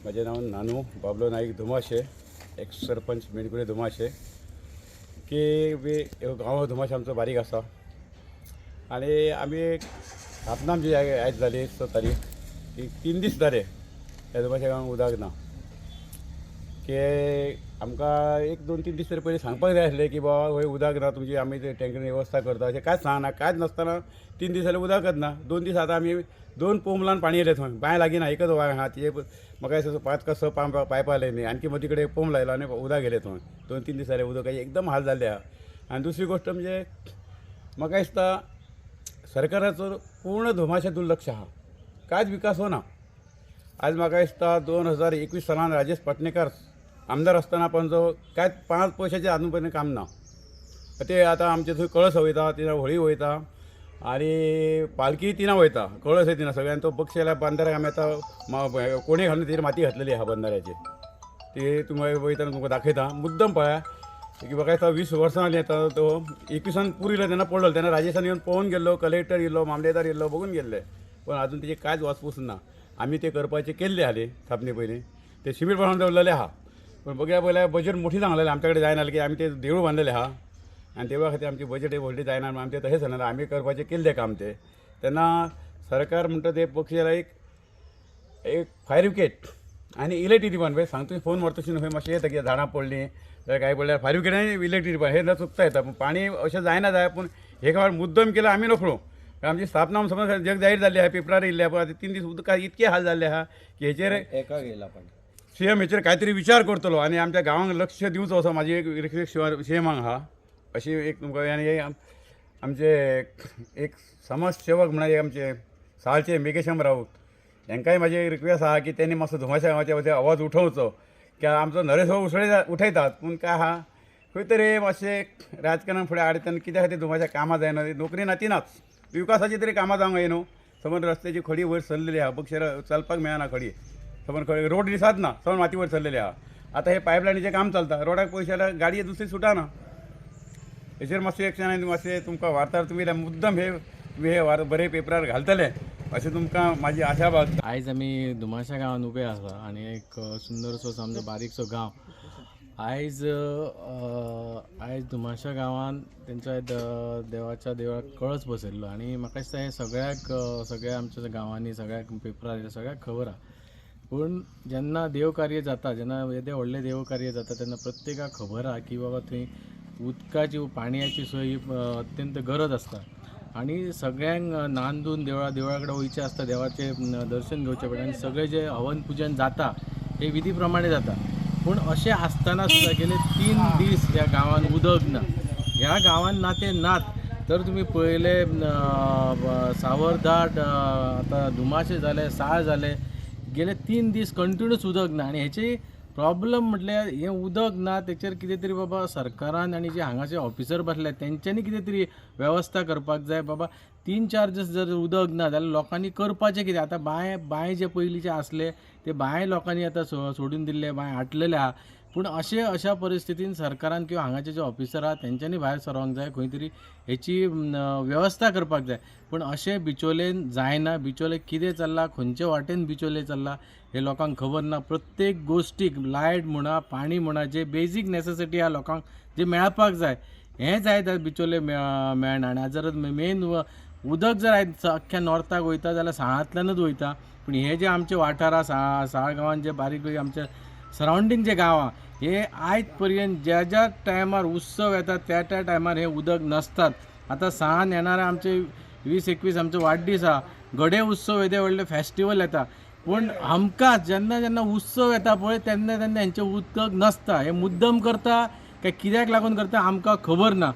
माझे नाव नानू बाबलो नाईक धुमाशे, एक्स सरपंच मेणकुरे धुमाशे. की गांव धुमाशे आमचं बारीक आसा आणि आम्ही स्थापना आमची आयज जाली 6 तारीख. की 3 दीस जाले ह्या धुमाशे गांवांत उदक ना. की आमकां 1-2-3 दीस तरी पयलीं सांगपाक जाय आसलें की बाबा खंय उदक ना, तुमची आमी ते टँकरीन वेवस्था करता. अशें कांयच सांगना. कांयच नासतना 3 दीस जाले उदकच ना. 2 दीस आतां आमी 2 पोंबलान पाणी येयलें थंय. बांय लागीना, एकच बांय आहा. ती म्हाका 5 का 6 पायपा लायली. आनी मदीं कडेन पोंब लायलो आनी उदक गेलें थंय. 2-3 दीस जाले उदकाची एकदम हाल जाल्ले आहा. आनी दुसरी गोश्ट म्हणजे म्हाका दिसता सरकाराचो पूर्ण धुमाशे दुर्लक्ष आहा. कांयच विकास होना. आज म्हाका दिसता 2021 सालान राजेश पाटणेकर आमदार आसतना पण जो कांयच 5 पयशाचें आजून पर्यंत काम ना. ते आतां आमचे थंय कळस वयता, तिना व्हळी वयता आनी पालखी तिना वयता, कळस तिना सगळ्यान. तो पक्षी जाल्यार बंदाऱ्याक आमी आतां कोणे घालून तेजेर माती घातलेली आहा बंदाऱ्याचेर. ती तुमकां वयताना तुमकां दाखयता. मुद्दम पळया की म्हाका दिसता 20 वर्सां जालीं आतां तो 21 पुरिल्लो तेन्ना पडलो. तेन्ना राजेशान येवन पळोवन गेल्लो, कलेक्टर येयल्लो, मामलेदार येयल्लो, बघून गेल्ले. पण आजून तेजे कांयच वासपूस ना. आमी ते करपाचे केल्ले आसले स्थापने पयलीं. ते शिमीट बांदून दवरलेले आहा. पण बघया पयल्या बजेट मोठी सांगलेले आमच्या कडेन जायना की आमी ते देवूळ बांदलेले आहा आनी देवळा खातीर आमची बजेट व्हडली जायना. आमी ते तशें सांगलें आमी करपाचें केल्लें काम ते. तेन्ना सरकार म्हणटा ते पक्षी जाल्यार एक फायर विकेट आनी इलेक्ट्रिसिटी डिपार्टमेंट सांगता तुवें फोन मारता न्हू. खंय मातशें येता कितें झाडां पडलीं जाल्यार काय पडल्यार फायर विकेट आनी इलेक्ट्रिसिटी डिपार्टमेंट हे चुकता येता. पूण पाणी अशें जायना जाय. पूण हे फावट मुद्दम केलं आमी नकळो. आमची स्थापना समज जग जाहीर जाल्ली आहा, पेपरार येयल्ले आहा. 3 दीस उदकाक इतके हाल जाल्ले आहा की हेचेर एका गेला पण सीएम हेचेर कांयतरी विचार करतलो आनी आमच्या गांवांक लक्ष दिवचो असो म्हाजी एक रिक्वेस्ट सीएमाक आहा. अशी एक तुमकां आनी आमचे एक समाजसेवक म्हणून एक आमचे साळचे मेघेशम राऊत हांकांय म्हाजी एक रिक्वेस्ट आहा की त्यांनी मातसो धुमाशा गांवाच्या आवाज उठोवचो. की आमचो नरेश उठयतात पूण काय आहा खंय तरी मातशें राजकारणान फुडें हाडटना कित्या खातीर धुमाशा कामां जायना. नोकरी नातिनाच, विकासाची तरी कामां जावंक जाय न्हू. समज रस्त्याची खडी वयर सरलेली आहा, पक्षार चलपाक मेळना खडी. समज खडी रोड दिसात ना, समज माती वयर सरलेली आहा. आतां हे पायपलायनीचें काम चलता, रोडाक पयशे जाल्यार गाडये दुसरी सुटाना. हेचेर मातशें एक्शन आनी मातशें तुमकां वार्ताहर तुमी मुद्दम हे बरे पेपरार घालतले अशें तुमकां म्हाजी आशा बाळगता. आयज आमी धुमाशा गांवांत उबे आसा आनी एक सुंदरसो सामको बारीकसो गांव. आयज धुमाशा गांवांत तेंच्या देवाच्या देवळाक कळस बसयल्लो आनी म्हाका दिसता हें सगळ्या आमच्या गांवांनी सगळ्याक पेपरार सगळ्याक खबर आहा. पूण जेन्ना देवकार्य जाता, जेन्ना येदे व्हडलें देवकार्य जाता तेन्ना प्रत्येकाक खबर आहा की बाबा थंय उदकाची पाणयाची सोय ही अत्यंत गरज आसता. आनी सगळ्यांक नांदून देवळा कडेन वयचें आसता, देवाचें दर्शन घेवचें पडटा आनी सगळें जें हवन पुजन जाता हे विधी प्रमाणे जाता. पूण अशें आसतना सुद्दां गेले 3 दीस ह्या गांवांत उदक ना. ह्या गांवांत ना ते नात तर तुमी पळयले सावरदाट, आतां धुमाशे जाले, साळ जाले, गेले 3 दीस कंटिन्यूस उदक ना. आनी हेची प्रॉब्लम म्हटल्यार हें उदक ना तेचेर कितें तरी बाबा सरकारान आनी जे हांगाचे ऑफिसर बसले तेंच्यांनी कितें तरी वेवस्था करपाक जाय. बाबा 3-4 दीस जर उदक ना जाल्यार लोकांनी करपाचें कितें. आतां बांय जे पयलींचे आसले ते बांय लोकांनी आतां सोडून दिल्ले, बांय हाटलेले आहा. पूण अशा परिस्थितीन सरकारान किंवा हांगाचे जे ऑफिसर आहा तेंच्यांनी भायर सरवंक जाय, खंय तरी हेची वेवस्था करपाक जाय. पूण अशें बिचोलेन जायना. बिचोले कितें चल्लां, खंयचे वाटेन बिचोले चल्लां हे लोकांक खबर ना. प्रत्येक गोश्टीक लायट म्हणा, पाणी म्हणा, जे बेजीक नेसेसिटी आहा लोकांक जे मेळपाक जाय हें जाय जाल्यार बिचोले मेळना. आनी जर मेन उदक जर आयज अख्ख्या नॉर्थाक वयता जाल्यार साळांतल्यानूच वयता. पूण हे जे आमचे वाठार आहा साळ गांवांत जे बारीक आमचे सरावंडींग जे गांव आहा हे आयज पर्यंत ज्या टायमार उत्सव येता त्या टायमार हे उदक नसतात. आतां साळान येणारा आमचे 20-21 आमचो वाडदीस आहा, गडे उत्सव येदे व्हडले फेस्टिवल येता. पूण आमकां जेन्ना उत्सव येता पळय तेन्ना हेंचें उदक नसता. हे मुद्दम करता काय कित्याक लागून करता आमकां खबर ना.